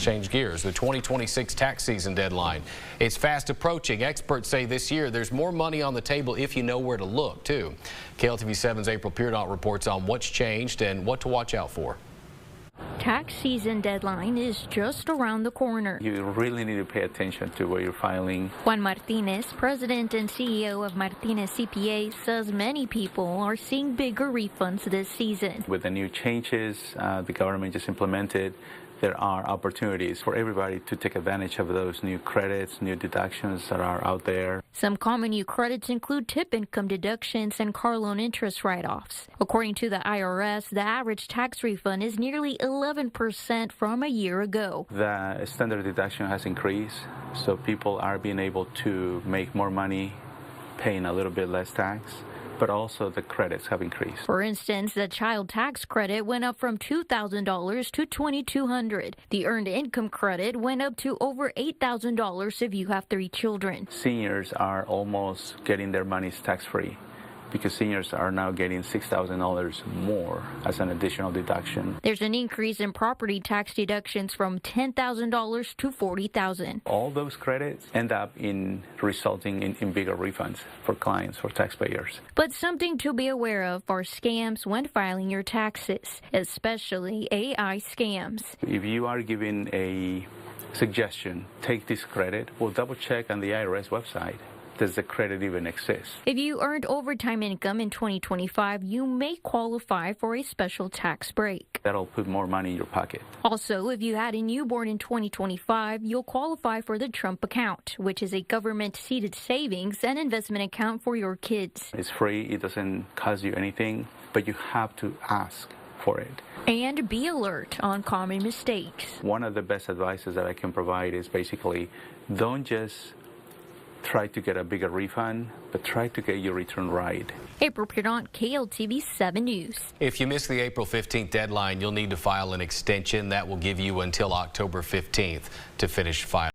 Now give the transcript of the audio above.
Let's change gears. The 2026 tax season deadline. It's fast approaching. Experts say this year there's more money on the table if you know where to look, too. KLTV7's April Peardot reports on what's changed and what to watch out for. Tax season deadline is just around the corner. You really need to pay attention to where you're filing. Juan Martinez, president and CEO of Martinez CPA, says many people are seeing bigger refunds this season. With the new changes the government just implemented, there are opportunities for everybody to take advantage of those new credits, new deductions that are out there. Some common new credits include tip income deductions and car loan interest write-offs. According to the IRS, the average tax refund is nearly 11% from a year ago. The standard deduction has increased, so people are being able to make more money paying a little bit less tax, but also the credits have increased. For instance, the child tax credit went up from $2,000 to $2,200. The earned income credit went up to over $8,000 if you have 3 children. Seniors are almost getting their monies tax-free because seniors are now getting $6,000 more as an additional deduction. There's an increase in property tax deductions from $10,000 to $40,000. All those credits end up resulting in bigger refunds for clients, for taxpayers. But something to be aware of are scams when filing your taxes, especially AI scams. If you are given a suggestion, take this credit, well, double check on the IRS website. Does the credit even exist? If you earned overtime income in 2025, you may qualify for a special tax break. That'll put more money in your pocket. Also, if you had a newborn in 2025, you'll qualify for the Trump account, which is a government-seeded savings and investment account for your kids. It's free. It doesn't cost you anything, but you have to ask for it. And be alert on common mistakes. One of the best advices that I can provide is basically don't just try to get a bigger refund, but try to get your return right. April Peardot, KLTV 7 News. If you miss the April 15th deadline, you'll need to file an extension that will give you until October 15th to finish filing.